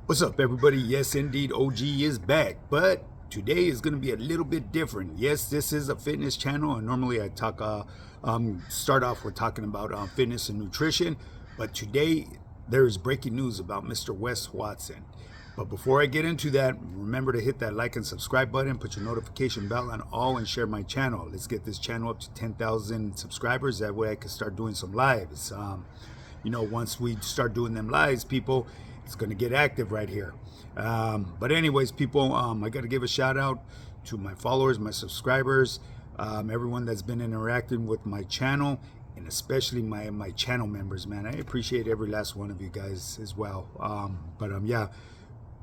What's up, everybody? Yes, indeed, OG is back, but today is going to be a little bit different. Yes, this is a fitness channel, and normally I start off with talking about fitness and nutrition, but today there is breaking news about Mr. Wes Watson. But before I get into that, remember to hit that like and subscribe button, put your notification bell on all, and share my channel. Let's get this channel up to 10,000 subscribers. That way I can start doing some lives. Once we start doing them lives, people, it's going to get active right here. But anyways, people, I got to give a shout out to my followers, my subscribers, everyone that's been interacting with my channel, and especially my channel members, man. I appreciate every last one of you guys as well.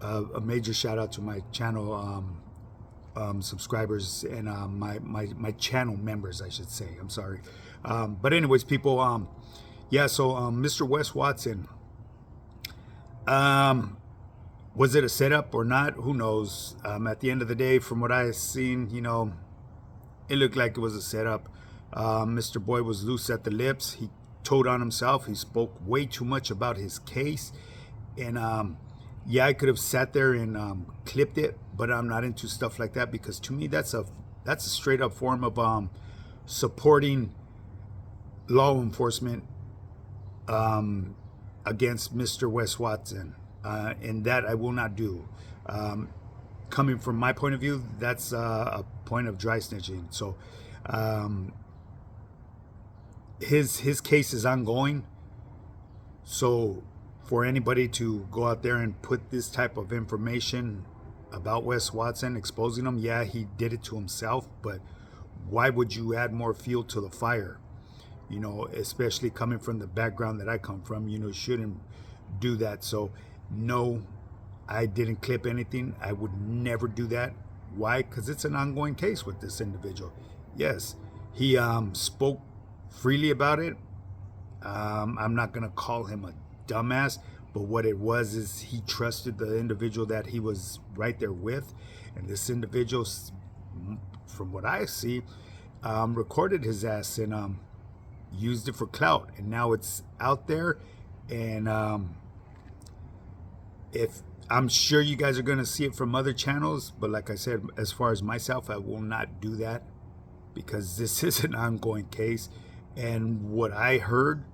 A major shout out to my channel subscribers and my channel members, I should say. I'm sorry. But anyways, people, Mr. Wes Watson, was it a setup or not? Who knows? At the end of the day, from what I've seen, it looked like it was a setup. Mr. Boy was loose at the lips. He told on himself. He spoke way too much about his case. And I could have sat there and clipped it, but I'm not into stuff like that because to me that's a straight up form of supporting law enforcement against Mr. Wes Watson, and that I will not do. Coming from my point of view, that's a point of dry snitching. So his case is ongoing. So for anybody to go out there and put this type of information about Wes Watson, exposing him, yeah, he did it to himself, but why would you add more fuel to the fire? Especially coming from the background that I come from, shouldn't do that. So, no, I didn't clip anything. I would never do that. Why? Because it's an ongoing case with this individual. Yes, he spoke freely about it. I'm not going to call him a dumbass, but what it was is he trusted the individual that he was right there with. And this individual, from what I see, recorded his ass and used it for clout, and now it's out there. And if I'm sure you guys are going to see it from other channels, but like I said, as far as myself, I will not do that because this is an ongoing case. And what I heard,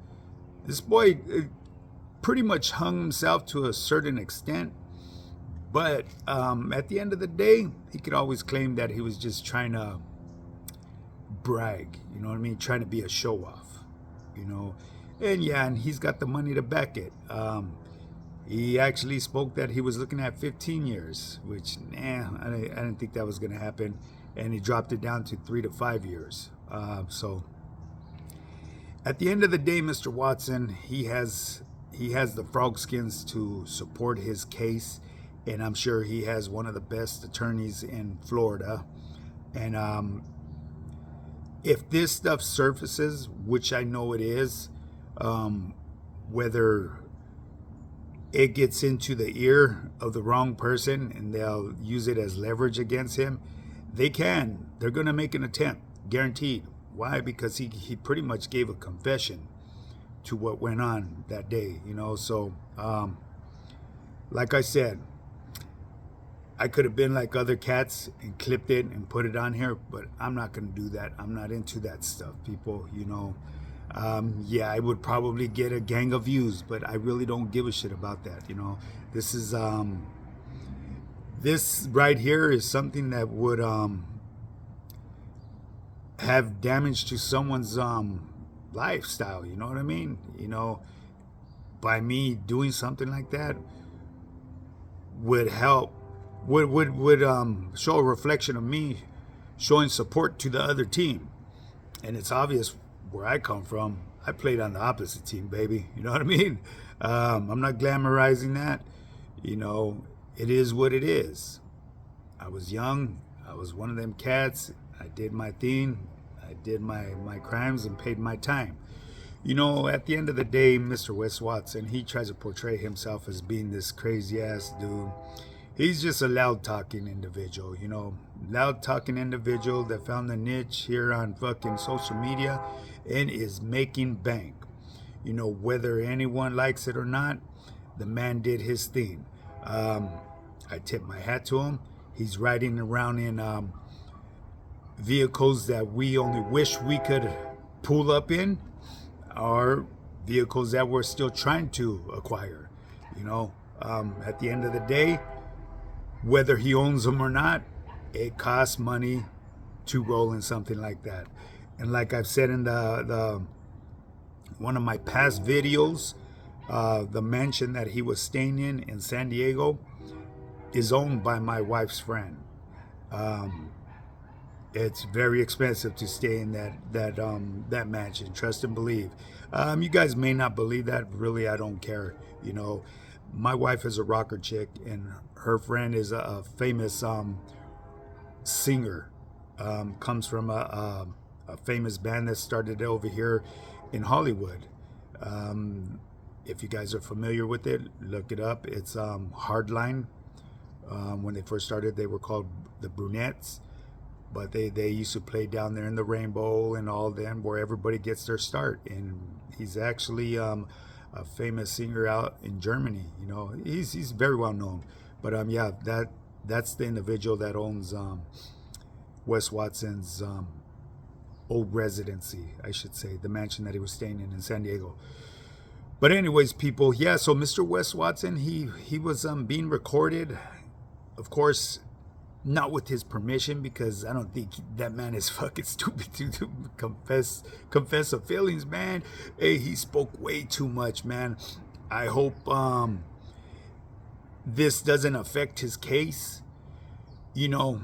this boy pretty much hung himself to a certain extent, but at the end of the day, he could always claim that he was just trying to brag, you know what I mean, trying to be a show off, and he's got the money to back it. He actually spoke that he was looking at 15 years, which I didn't think that was going to happen, and he dropped it down to 3 to 5 years. So at the end of the day, Mr. Watson, he has the frog skins to support his case, and I'm sure he has one of the best attorneys in Florida. And if this stuff surfaces, which I know it is, whether it gets into the ear of the wrong person and they'll use it as leverage against him, they're going to make an attempt, guaranteed. Why? Because he pretty much gave a confession to what went on that day, So, like I said, I could have been like other cats and clipped it and put it on here, but I'm not going to do that. I'm not into that stuff, people, I would probably get a gang of views, but I really don't give a shit about that, This is, this right here is something that would have damage to someone's lifestyle, you know what I mean? By me doing something like that would help, would show a reflection of me showing support to the other team. And it's obvious where I come from. I played on the opposite team, baby. You know what I mean? I'm not glamorizing that. It is what it is. I was young. I was one of them cats. I did my thing. I did my crimes and paid my time. At the end of the day, Mr. Wes Watson, he tries to portray himself as being this crazy ass dude. He's just a loud talking individual, loud talking individual that found the niche here on fucking social media and is making bank. Whether anyone likes it or not, the man did his thing. I tip my hat to him. He's riding around in vehicles that we only wish we could pull up in, or vehicles that we're still trying to acquire. You know, at the end of the day, whether he owns them or not, it costs money to roll in something like that. And like I've said in the one of my past videos, the mansion that he was staying in San Diego is owned by my wife's friend. It's very expensive to stay in that mansion. Trust and believe. You guys may not believe that. Really, I don't care. You know, my wife is a rocker chick, and her friend is a famous singer. Comes from a famous band that started over here in Hollywood. If you guys are familiar with it, look it up. It's Hardline. When they first started, they were called the Brunettes. But they used to play down there in the Rainbow and all them, where everybody gets their start. And he's actually a famous singer out in Germany. You know, he's very well known. But yeah, that's the individual that owns Wes Watson's old residency, I should say, the mansion that he was staying in San Diego. But anyways, people, yeah. So Mr. Wes Watson, he was being recorded, of course, not with his permission, because I don't think that man is fucking stupid to confess the feelings, man. Hey, he spoke way too much, man. I hope this doesn't affect his case. You know,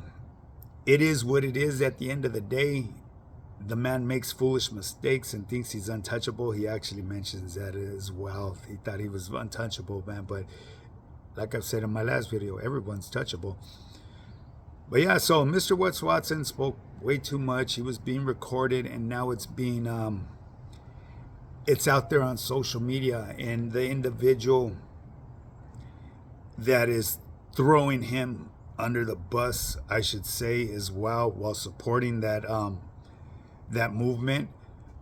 it is what it is at the end of the day. The man makes foolish mistakes and thinks he's untouchable. He actually mentions that as well. He thought he was untouchable, man. But like I've said in my last video, everyone's touchable. But yeah, so Mr. Wes Watson spoke way too much. He was being recorded, and now it's being it's out there on social media, and the individual that is throwing him under the bus, I should say, as well, while supporting that that movement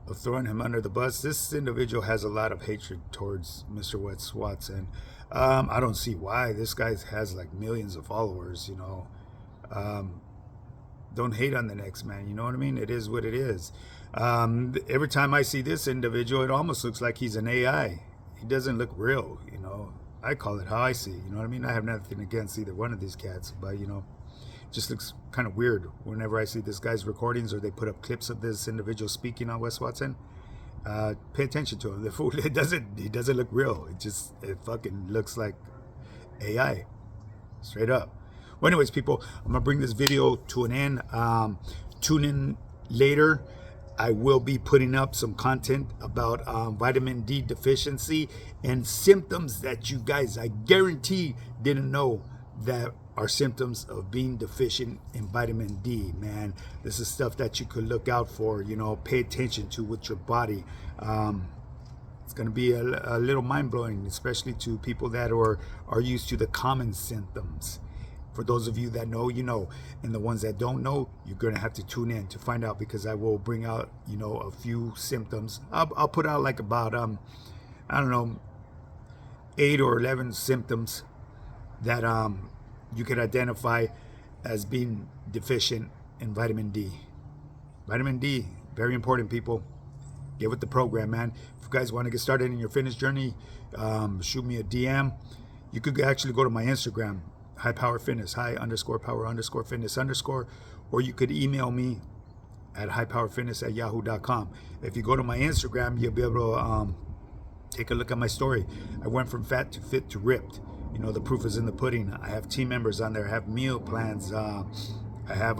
of throwing him under the bus. This individual has a lot of hatred towards Mr. Wes Watson. I don't see why. This guy has like millions of followers, you know. Don't hate on the next man, you know what I mean? It is what it is. Every time I see this individual, it almost looks like he's an AI. He doesn't look real, you know. I call it how I see, you know what I mean? I have nothing against either one of these cats, but you know, it just looks kind of weird whenever I see this guy's recordings, or they put up clips of this individual speaking on Wes Watson. Pay attention to him. The fool, he doesn't look real. It fucking looks like AI, straight up. Well, anyways, people, I'm gonna bring this video to an end. Tune in later. I will be putting up some content about vitamin D deficiency and symptoms that you guys, I guarantee, didn't know that are symptoms of being deficient in vitamin D, man. This is stuff that you could look out for, you know, pay attention to with your body. It's going to be a little mind-blowing, especially to people that are used to the common symptoms. For those of you that know, you know, and the ones that don't know, you're going to have to tune in to find out, because I will bring out, you know, a few symptoms. I'll put out like about, I don't know, 8 or 11 symptoms that you could identify as being deficient in vitamin D. Vitamin D, very important, people. Get with the program, man. If you guys want to get started in your fitness journey, shoot me a DM. You could actually go to my Instagram, High Power Fitness, high_power_fitness_, or you could email me at highpowerfitness@yahoo.com. If you go to my Instagram, you'll be able to take a look at my story. I went from fat to fit to ripped. You know, the proof is in the pudding. I have team members on there. I have meal plans. I have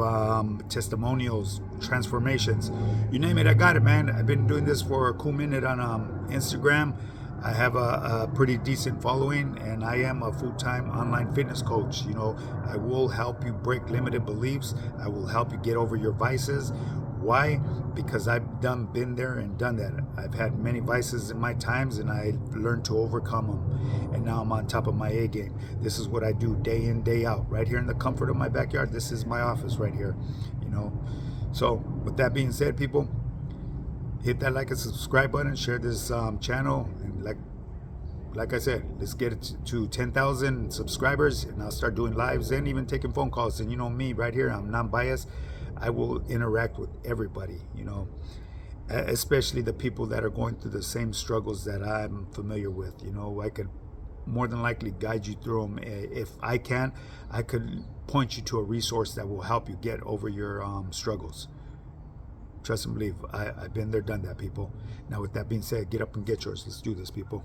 testimonials, transformations. You name it, I got it, man. I've been doing this for a cool minute on Instagram. I have a pretty decent following, and I am a full-time online fitness coach. You know, I will help you break limited beliefs. I will help you get over your vices. Why? Because I've been there and done that. I've had many vices in my times, and I learned to overcome them. And now I'm on top of my A game. This is what I do day in, day out, right here in the comfort of my backyard. This is my office right here, you know. So with that being said, people, hit that like and subscribe button, share this channel, and like like I said, let's get it to 10,000 subscribers, and I'll start doing lives and even taking phone calls. And you know me, right here, I'm non-biased. I will interact with everybody, you know, especially the people that are going through the same struggles that I'm familiar with. You know, I could more than likely guide you through them. If I can, I could point you to a resource that will help you get over your struggles. Trust and believe. I've been there, done that, people. Now, with that being said, get up and get yours. Let's do this, people.